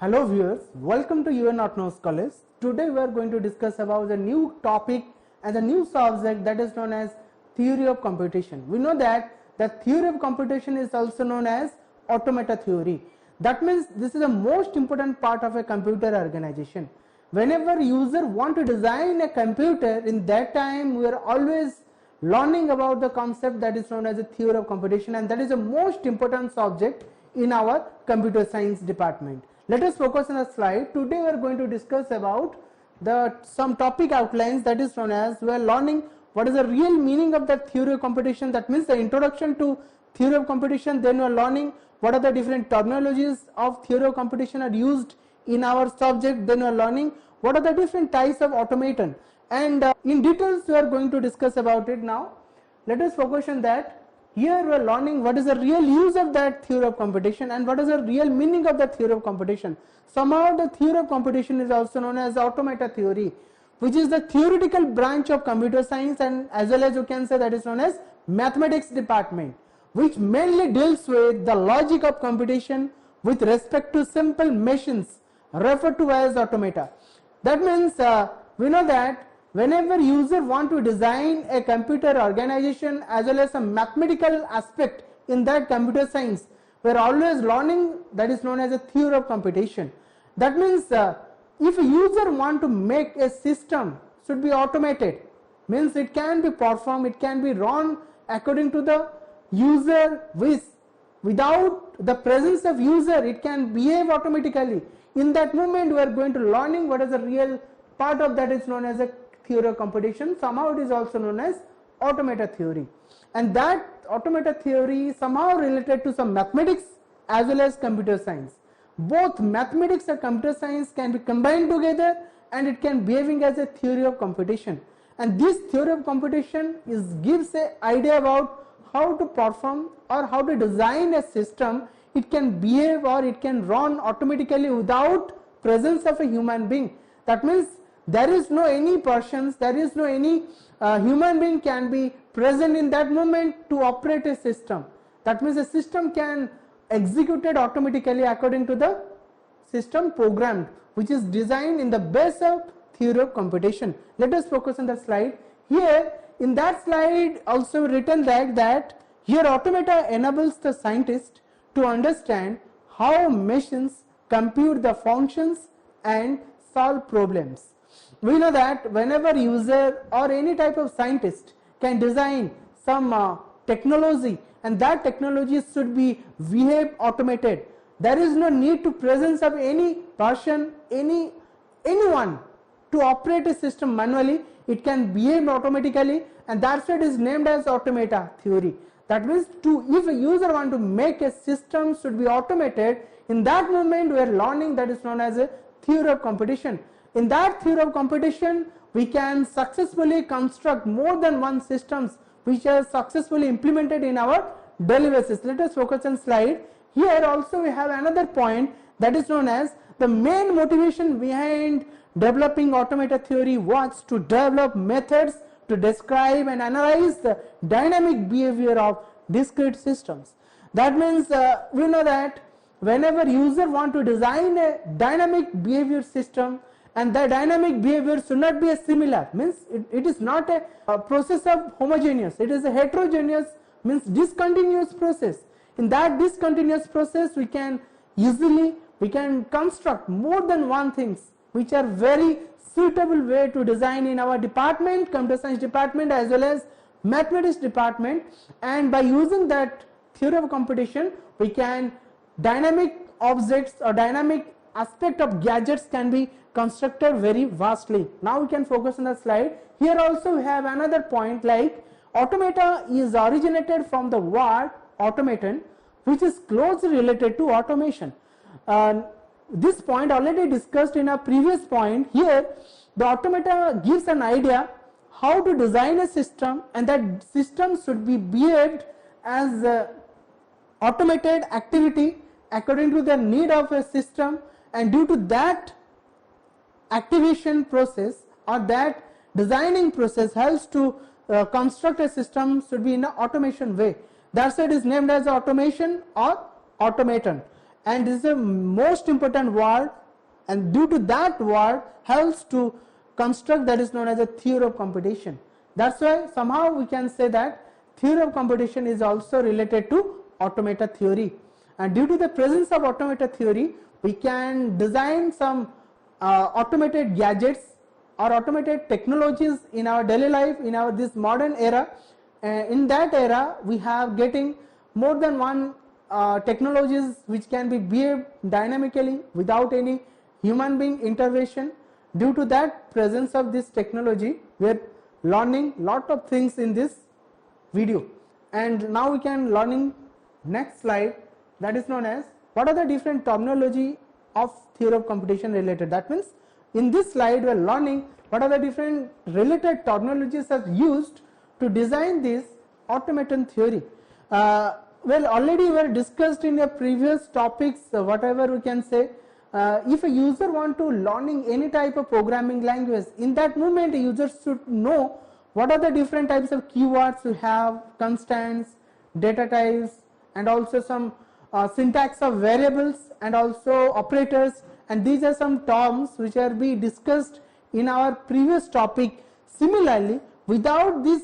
Hello viewers, welcome to UN Autonomous College. Today we are going to discuss about the new topic and the new subject that is known as theory of computation. We know that the theory of computation is also known as automata theory. That means this is the most important part of a computer organization. Whenever user want to design a computer, in that time we are always learning about the concept that is known as a theory of computation, and that is the most important subject in our computer science department. Let us focus on a slide. Today we are going to discuss about some topic outlines that is known as, we are learning what is the real meaning of that theory of computation. That means the introduction to theory of computation. Then we are learning what are the different terminologies of theory of computation are used in our subject. Then we are learning what are the different types of automation, and in details we are going to discuss about it now. Let us focus on that. Here we are learning what is the real use of that theory of computation and what is the real meaning of the theory of computation. Somehow the theory of computation is also known as automata theory, which is the theoretical branch of computer science, and as well as you can say that is known as mathematics department, which mainly deals with the logic of computation with respect to simple machines referred to as automata. That means we know that whenever user want to design a computer organization as well as a mathematical aspect in that computer science, we are always learning that is known as a theory of computation. That means if a user want to make a system should be automated, means it can be performed, it can be run according to the user wish. Without the presence of user, it can behave automatically. In that moment we are going to learning what is the real part of that is known as a theory of computation. Somehow it is also known as automata theory, and that automata theory is somehow related to some mathematics as well as computer science. Both mathematics and computer science can be combined together, and it can behaving as a theory of computation. And this theory of computation gives an idea about how to perform or how to design a system. It can behave or it can run automatically without presence of a human being. That means there is no any persons, there is no any human being can be present in that moment to operate a system. That means a system can executed automatically according to the system programmed, which is designed in the base of theory of computation. Let us focus on the slide. Here in that slide also written that here automata enables the scientist to understand how machines compute the functions and solve problems. We know that whenever user or any type of scientist can design some technology, and that technology should be behave automated, there is no need to presence of any person, anyone to operate a system manually. It can behave automatically, and that's why it is named as automata theory. That means if a user want to make a system should be automated, in that moment we are learning that is known as a theory of computation. In that theory of computation, we can successfully construct more than one systems which are successfully implemented in our daily basis. Let us focus on slide. Here also we have another point that is known as the main motivation behind developing automata theory was to develop methods to describe and analyze the dynamic behavior of discrete systems. That means we know that whenever user want to design a dynamic behavior system, and the dynamic behavior should not be a similar, means it is not a process of homogeneous, it is a heterogeneous, means discontinuous process. In that discontinuous process we can construct more than one things which are very suitable way to design in our department, computer science department as well as mathematics department. And by using that theory of computation, we can dynamic objects or dynamic aspect of gadgets can be constructed very vastly. Now we can focus on the slide. Here also we have another point, like automata is originated from the word automaton, which is closely related to automation. This point already discussed in a previous point. Here the automata gives an idea how to design a system, and that system should be behaved as automated activity according to the need of a system, and due to that activation process or that designing process helps to construct a system should be in an automation way. That's why it is named as automation or automaton. and this is the most important word, and due to that word helps to construct that is known as a theory of computation. That's why somehow we can say that theory of computation is also related to automata theory, and due to the presence of automata theory we can design some automated gadgets or automated technologies in our daily life, in our this modern era. In that era we have getting more than one technologies which can be behaved dynamically without any human being intervention. Due to that presence of this technology we are learning lot of things in this video, and now we can learning next slide, that is known as what are the different terminology of theory of computation related. That means in this slide we are learning what are the different related terminologies are used to design this automation theory. Well, already we were discussed in the previous topics, whatever we can say. If a user want to learning any type of programming language, in that moment users should know what are the different types of keywords we have, constants, data types, and also some syntax of variables and also operators, and these are some terms which are be discussed in our previous topic. Similarly, without these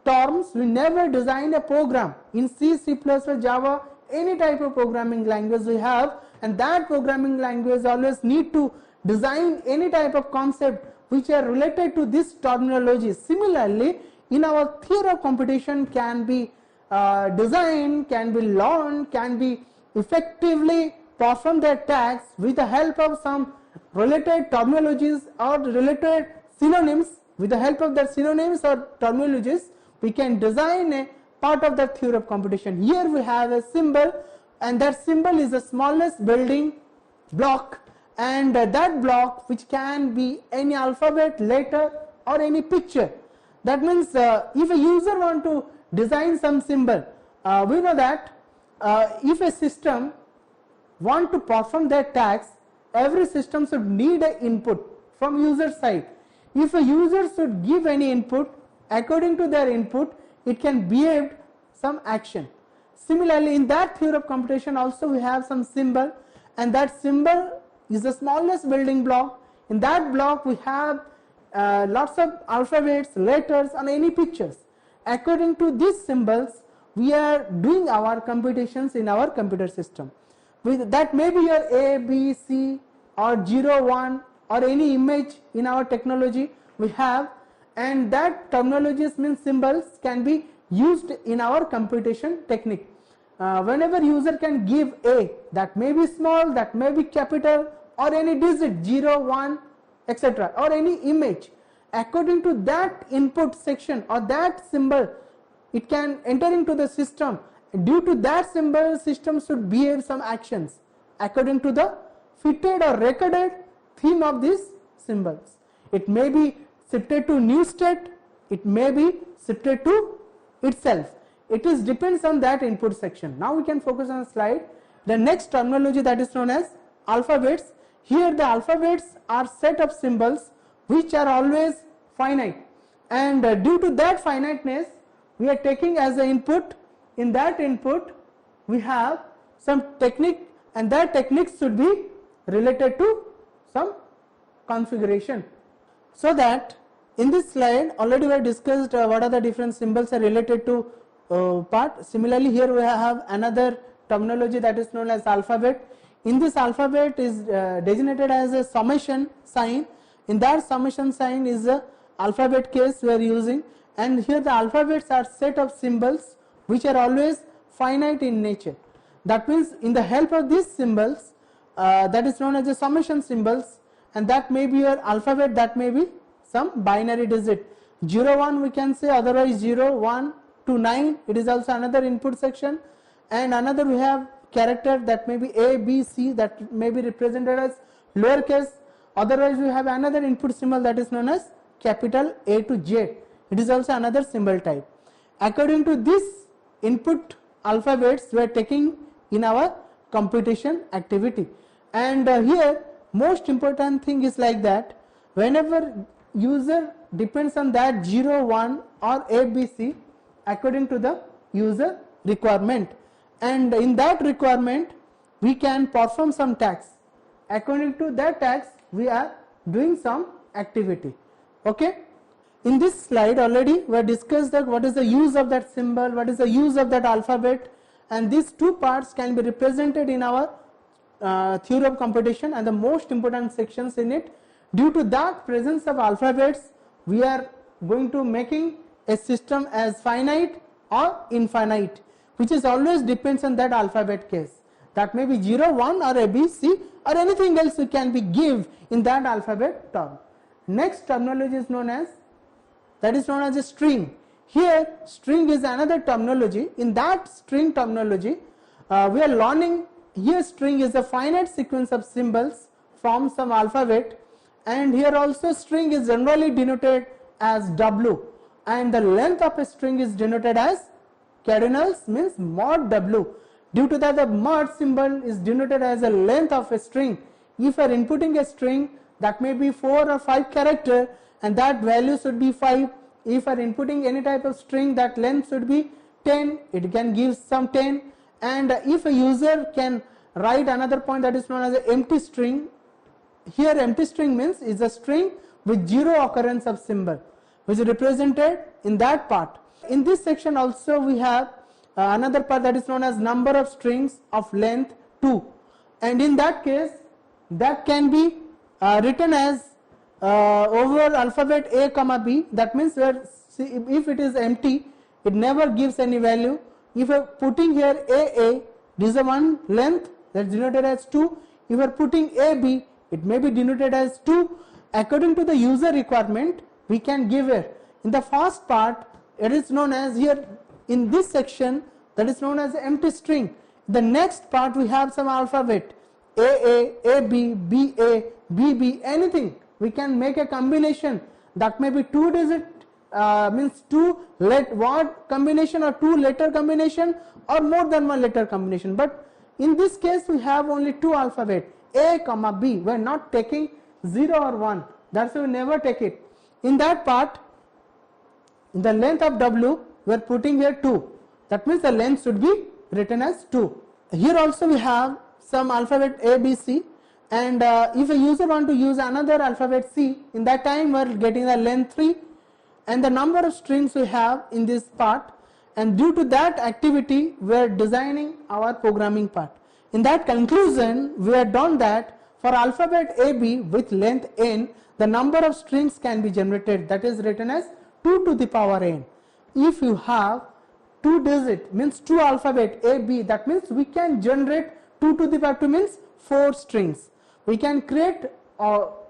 terms we never design a program in C, C++, Java, any type of programming language we have, and that programming language always need to design any type of concept which are related to this terminology. Similarly, in our theory of computation can be designed, can be learned, can be effectively perform their tasks with the help of some related terminologies or related synonyms. With the help of the synonyms or terminologies we can design a part of the theory of computation. Here we have a symbol, and that symbol is the smallest building block, and that block which can be any alphabet, letter, or any picture. That means if a user want to design some symbol, we know that if a system want to perform their tasks, every system should need an input from user side. If a user should give any input, according to their input it can behave some action. Similarly, in that theory of computation also we have some symbol, and that symbol is the smallest building block. In that block we have lots of alphabets, letters, and any pictures. According to these symbols we are doing our computations in our computer system. With that may be your A, B, C, or 0, 1, or any image in our technology we have, and that terminologies means symbols can be used in our computation technique. Whenever user can give A, that may be small, that may be capital, or any digit 0, 1, etc., or any image, according to that input section or that symbol it can enter into the system. Due to that symbol system should behave some actions according to the fitted or recorded theme of these symbols. It may be shifted to new state, it may be shifted to itself. It is depends on that input section. Now we can focus on the slide. The next terminology, that is known as alphabets. Here the alphabets are set of symbols which are always finite, and due to that finiteness we are taking as the input. In that input we have some technique, and that technique should be related to some configuration. So that in this slide already we have discussed what are the different symbols are related to part. Similarly, here we have another terminology that is known as alphabet. In this alphabet is designated as a summation sign. In that summation sign is the alphabet case we are using, and here the alphabets are set of symbols which are always finite in nature. That means in the help of these symbols that is known as the summation symbols, and that may be your alphabet, that may be some binary digit 0, 1 we can say, otherwise 0, 1 to 9, it is also another input section, and another we have character that may be A, B, C, that may be represented as lowercase. Otherwise we have another input symbol that is known as capital A to Z, it is also another symbol type. According to this input alphabets we are taking in our computation activity, and here most important thing is like that whenever user depends on that 0, 1 or A, B, C according to the user requirement, and in that requirement we can perform some task. According to that task, we are doing some activity. Okay. In this slide already we have discussed that what is the use of that symbol, what is the use of that alphabet, and these two parts can be represented in our theory of computation and the most important sections in it. Due to that presence of alphabets, we are going to making a system as finite or infinite, which is always depends on that alphabet case. That may be 0, 1 or A, B, C or anything else can be give in that alphabet term. Next terminology is known as, that is known as a string. Here string is another terminology. In that string terminology, we are learning here string is a finite sequence of symbols from some alphabet, and here also string is generally denoted as W, and the length of a string is denoted as cardinals, means mod W. Due to that, the mod symbol is denoted as a length of a string. If you are inputting a string, that may be 4 or 5 character and that value should be 5. If you are inputting any type of string, that length should be 10, it can give some 10. And if a user can write another point, that is known as an empty string. Here empty string means is a string with 0 occurrence of symbol, which is represented in that part. In this section also we have another part that is known as number of strings of length 2, and in that case that can be written as over alphabet A comma B. That means where if it is empty, it never gives any value. If you are putting here AA, this is the one length that is denoted as 2. If you are putting AB, it may be denoted as 2. According to the user requirement, we can give it. In the first part, it is known as here in this section, that is known as empty string. The next part we have some alphabet AA, AB, BA, BB, anything. We can make a combination that may be 2 digit, means 2 word combination or 2 letter combination or more than 1 letter combination. But in this case we have only 2 alphabet A comma B. We are not taking 0 or 1. That's why we never take it. In that part, in the length of W, we are putting here 2. That means the length should be written as 2. Here also we have some alphabet A, B, C, and if a user want to use another alphabet C, in that time we are getting the length 3 and the number of strings we have in this part, and due to that activity we are designing our programming part. In that conclusion, we have done that for alphabet AB with length n, the number of strings can be generated, that is written as 2 to the power n. If you have 2 digit, means 2 alphabet A, B, that means we can generate 2 to the power 2 means 4 strings. We can create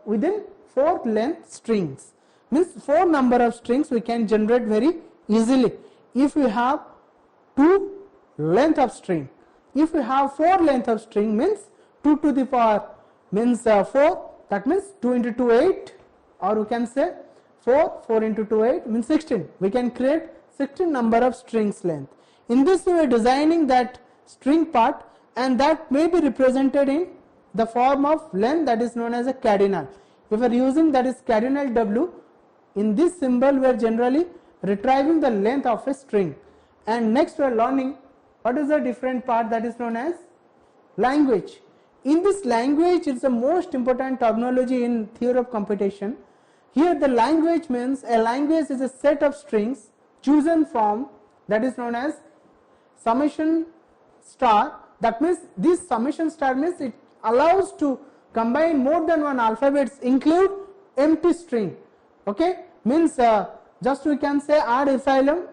within 4 length strings, means 4 number of strings we can generate very easily. If we have 2 length of string, if we have 4 length of string, means 2 to the power means 4, that means 2 into 2 8, or we can say 4 into 2 8 means 16. We can create 16 number of strings length. In this we are designing that string part, and that may be represented in the form of length that is known as a cardinal. If we are using that is cardinal W, in this symbol we are generally retrieving the length of a string. And next we are learning what is the different part that is known as language. In this language, it's the most important terminology in theory of computation. Here the language means a language is a set of strings chosen from, that is known as summation star. That means this summation star means it allows to combine more than one alphabets, include empty string. Okay, means just we can say add epsilon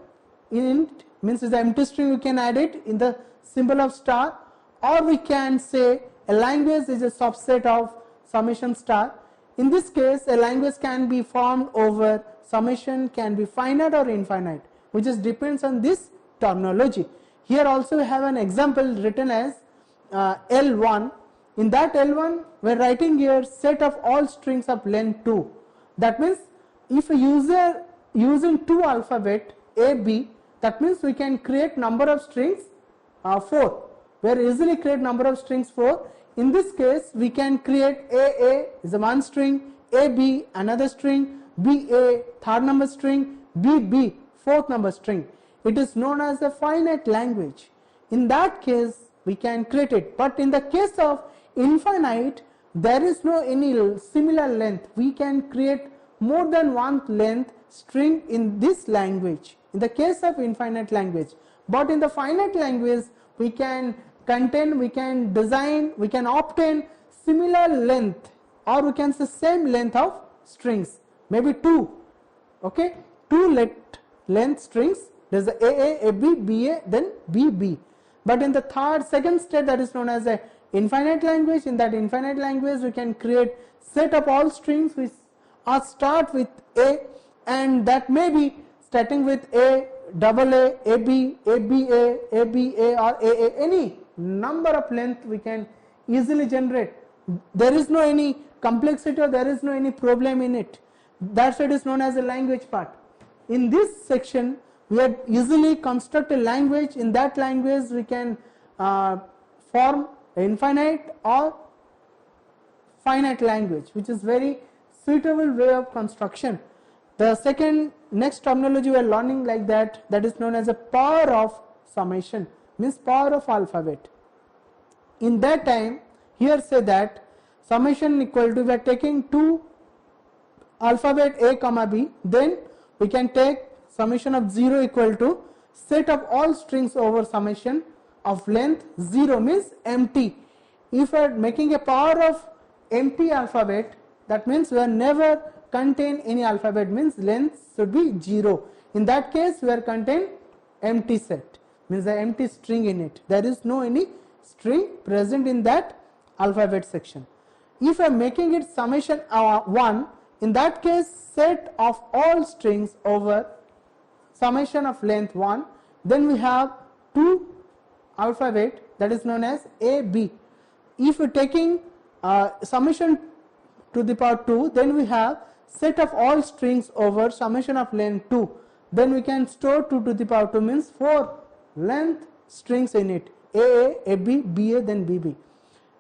int, means is the empty string, we can add it in the symbol of star, or we can say a language is a subset of summation star. In this case, a language can be formed over summation, can be finite or infinite, which just depends on this terminology. Here also we have an example written as L1. In that L1, we are writing here set of all strings of length 2. That means if a user using 2 alphabet A, B, that means we can create number of strings 4. We are easily create number of strings 4. In this case, we can create AA is a one string, AB another string, BA third number string, BB fourth number string. It is known as a finite language. In that case, we can create it. But in the case of infinite, there is no any similar length. We can create more than one length string in this language, in the case of infinite language. But in the finite language, we can contain, we can design, we can obtain similar length, or we can say same length of strings, maybe two, okay, two length strings. There is a AA, AB, BA, then BB. But in the second state, that is known as a infinite language. In that infinite language, we can create set of all strings which are start with A, and that may be starting with A, double A, AB, ABA, ABA, or AA, any number of length we can easily generate. There is no any complexity, or there is no any problem in it. That's what is known as a language part. In this section, we have easily construct a language. In that language, we can form infinite or finite language, which is very suitable way of construction. The next terminology we are learning like that, that is known as a power of summation, means power of alphabet. In that time, here say that summation equal to, we are taking two alphabet A comma B, then we can take summation of 0 equal to set of all strings over summation of length 0, means empty. If we are making a power of empty alphabet, that means we are never contain any alphabet, means length should be 0. In that case, we are contain empty set, means the empty string in it. There is no any string present in that alphabet section. If I am making it summation 1, in that case set of all strings over summation of length 1, then we have two alphabet, that is known as A, B. If we are taking summation to the power 2, then we have set of all strings over summation of length 2. Then we can store 2 to the power 2, means 4 length strings in it, AA, AB, BA, then BB.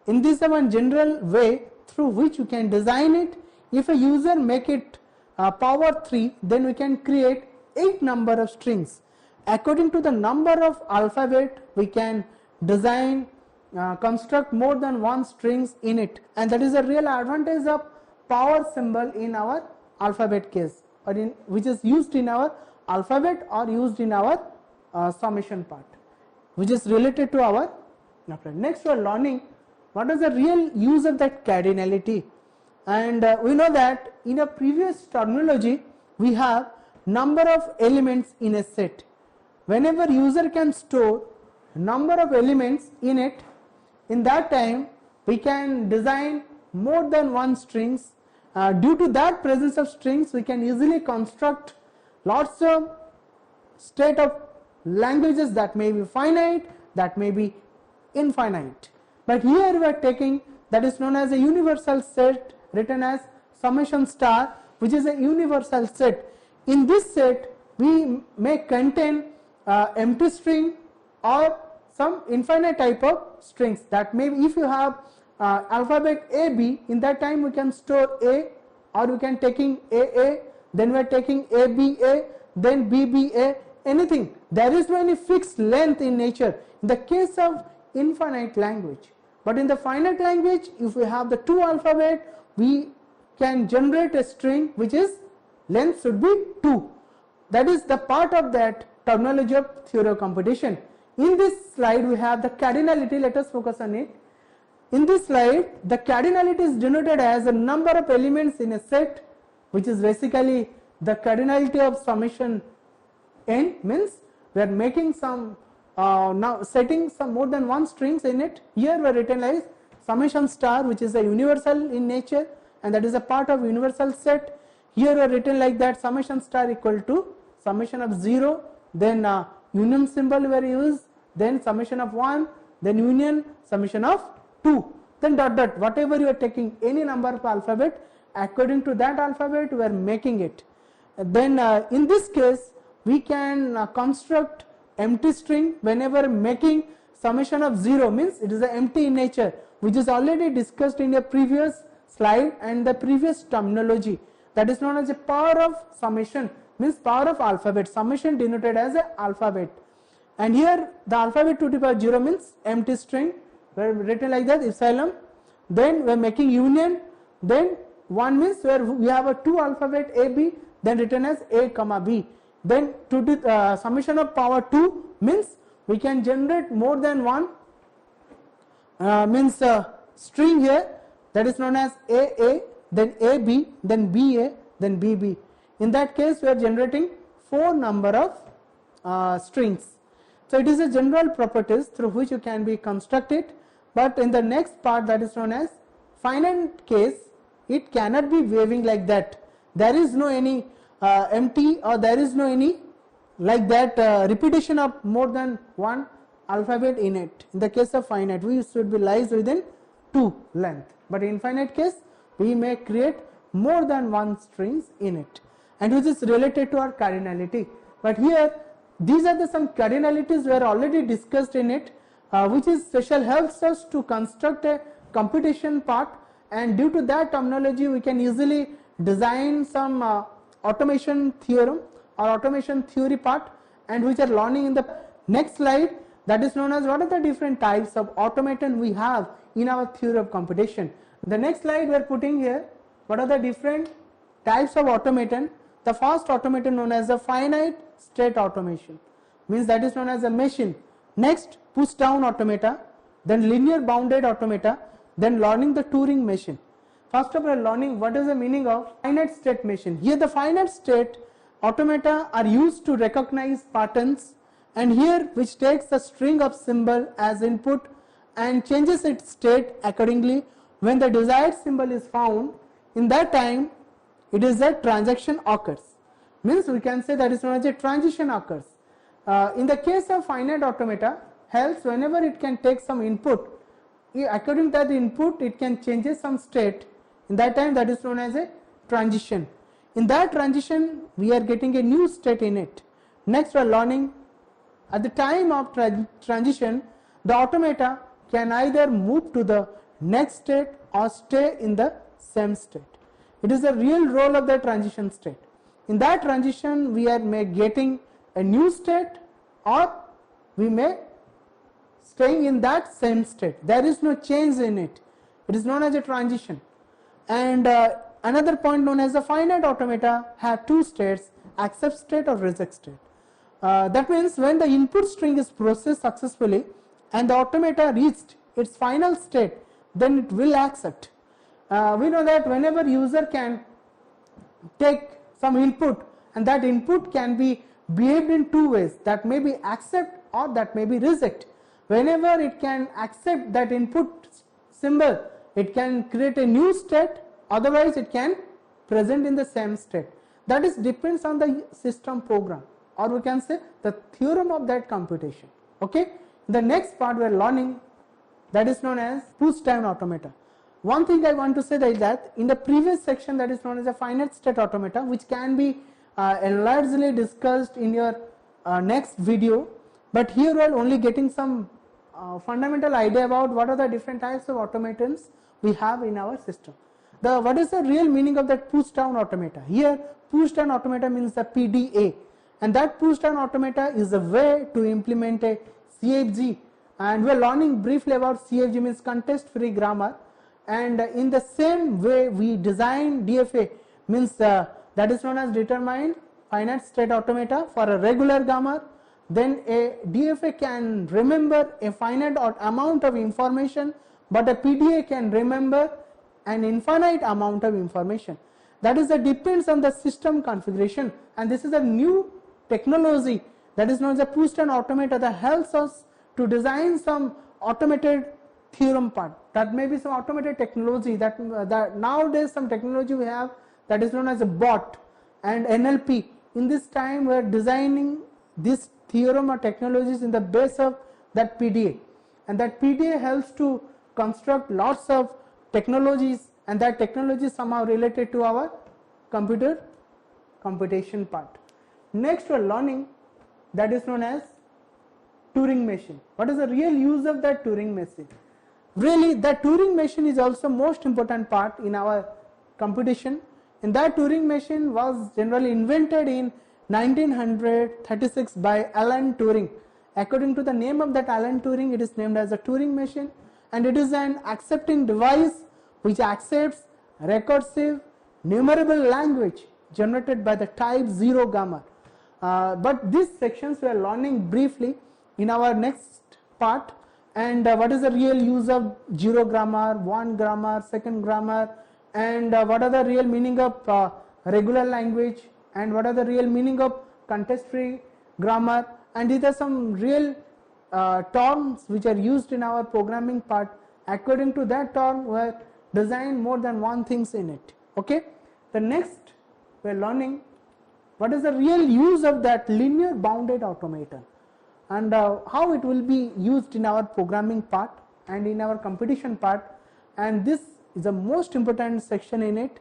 In this one general way through which you can design it. If a user make it power 3, then we can create 8 number of strings. According to the number of alphabet, we can design, construct more than one strings in it, and that is a real advantage of power symbol in our alphabet case, or in which is used in our alphabet or used in our summation part, which is related to our alphabet. Next, we are learning what is the real use of that cardinality, and we know that in a previous terminology we have number of elements in a set. Whenever user can store number of elements in it, in that time we can design more than one strings. Due to that presence of strings, we can easily construct lots of state of languages that may be finite, that may be infinite. But here we are taking that is known as a universal set, written as summation star, which is a universal set. In this set, we may contain empty string or some infinite type of strings. That may be, if you have alphabet AB, in that time we can store A, or we can taking AA, then we are taking ABA, then BBA, anything. There is no any fixed length in nature in the case of infinite language. But in the finite language, if we have the two alphabet, we can generate a string which is length should be 2. That is the part of that terminology of theory of computation. In this slide, we have the cardinality. Let us focus on it. In this slide, the cardinality is denoted as a number of elements in a set, which is basically the cardinality of summation n, means we are making some now setting some more than one strings in it. Here we are written as summation star, which is a universal in nature, and that is a part of universal set. Here we are written like that, summation star equal to summation of 0, then union symbol were used, then summation of 1, then union, summation of 2, then dot dot, whatever you are taking any number of alphabet, according to that alphabet we are making it. Then in this case we can construct empty string whenever making summation of 0, means it is a empty in nature, which is already discussed in a previous slide and the previous terminology. That is known as a power of summation, means power of alphabet, summation denoted as a alphabet. and here the alphabet 2 to the power 0 means empty string, we are written like that, epsilon. Then we are making union, then 1 means where we have a 2 alphabet A B, then written as A comma B. Then to the summation of power 2 means we can generate more than one string here, that is known as AA, then AB, then BA, then BB. In that case we are generating 4 number of strings. So it is a general properties through which you can be constructed, but in the next part, that is known as finite case, it cannot be waving like that. There is no any empty, or there is no any like that repetition of more than one alphabet in it. In the case of finite, we should be lies within 2 length, but in finite case we may create more than one strings in it, and which is related to our cardinality. But here these are the some cardinalities were already discussed in it, which is special helps us to construct a computation part, and due to that terminology we can easily design some automation theorem or automation theory part, and which are learning in the next slide, that is known as what are the different types of automation we have in our theory of computation. The next slide we are putting here what are the different types of automation. The first automation known as a finite state automation, means that is known as a machine. Next, push down automata, then linear bounded automata, then learning the Turing machine. First of all, learning what is the meaning of finite state machine. Here the finite state automata are used to recognize patterns, and here which takes a string of symbol as input and changes its state accordingly. When the desired symbol is found, in that time it is a transaction occurs, means we can say that is known as a transition occurs. In the case of finite automata, helps whenever it can take some input, according to that input it can change some state. In that time, that is known as a transition. In that transition we are getting a new state in it. Next, we are learning at the time of transition, the automata can either move to the next state or stay in the same state. It is the real role of the transition state. In that transition we are getting a new state, or we may staying in that same state. There is no change in it. It is known as a transition. And another point known as the finite automata have 2 states, accept state or reject state. That means when the input string is processed successfully and the automata reached its final state, then it will accept. We know that whenever user can take some input, and that input can be behaved in 2 ways, that may be accept or that may be reject. Whenever it can accept that input symbol, it can create a new state, otherwise it can present in the same state. That is depends on the system program, or we can say the theorem of that computation. Okay, the next part we are learning, that is known as push down automata. One thing I want to say is that in the previous section, that is known as a finite state automata, which can be largely discussed in your next video, but here we are only getting some fundamental idea about what are the different types of automatons we have in our system. What is the real meaning of that push down automata? Here push down automata means the PDA, and that push down automata is a way to implement a CFG, and we are learning briefly about CFG, means context free grammar. And in the same way we design DFA, means that is known as determined finite state automata for a regular grammar. Then a DFA can remember a finite amount of information, but a PDA can remember an infinite amount of information. That is, that depends on the system configuration, and this is a new technology that is known as a push down automata that helps us to design some automated theorem part. That may be some automated technology that nowadays some technology we have that is known as a bot and NLP. In this time we are designing this theorem or technologies in the base of that PDA, and that PDA helps to construct lots of technologies, and that technology is somehow related to our computer computation part. Next we are learning that is known as Turing machine. What is the real use of that Turing machine? Really, the Turing machine is also most important part in our computation. And that Turing machine was generally invented in 1936 by Alan Turing. According to the name of that Alan Turing, it is named as a Turing machine, and it is an accepting device which accepts recursive numerable language generated by the type 0 grammar. But these sections we are learning briefly in our next part. And what is the real use of 0 grammar, 1 grammar, second grammar, and what are the real meaning of regular language, and what are the real meaning of context-free grammar, and these are some real terms which are used in our programming part. According to that term, we have designed more than one things in it. Okay. The next we are learning what is the real use of that linear bounded automaton, and how it will be used in our programming part and in our competition part, and this is the most important section in it.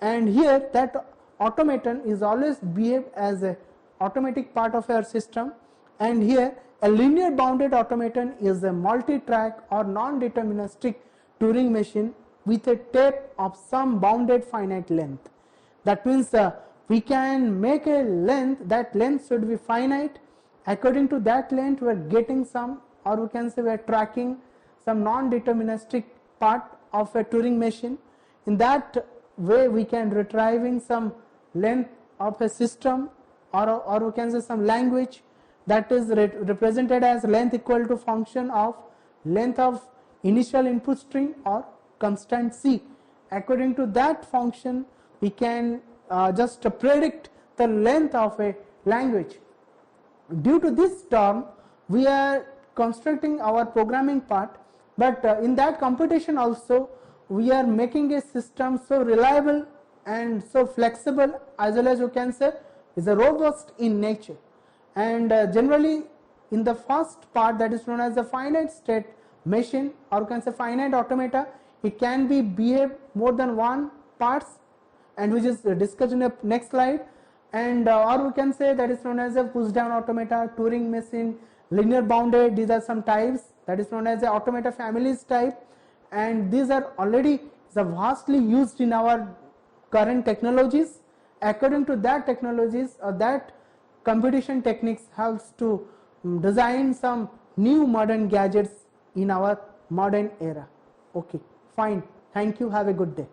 And here that automaton is always behave as a automatic part of our system, and here a linear bounded automaton is a multi-track or non-deterministic Turing machine with a tape of some bounded finite length. That means we can make a length, that length should be finite. According to that length we are getting some, or we can say we are tracking some non-deterministic part of a Turing machine. In that way we can retrieving some length of a system, or we can say some language that is represented as length equal to function of length of initial input string or constant c. According to that function we can just predict the length of a language. Due to this term we are constructing our programming part, but in that computation also we are making a system so reliable and so flexible, as well as you can say is a robust in nature. And generally in the first part, that is known as the finite state machine, or you can say finite automata, it can be behave more than one parts, and which is discussed in the next slide. And or we can say that is known as a push down automata, Turing machine, linear bounded. These are some types that is known as the automata families type, and these are already vastly used in our current technologies. According to that technologies or that computation techniques helps to design some new modern gadgets in our modern era. Okay, fine. Thank you. Have a good day.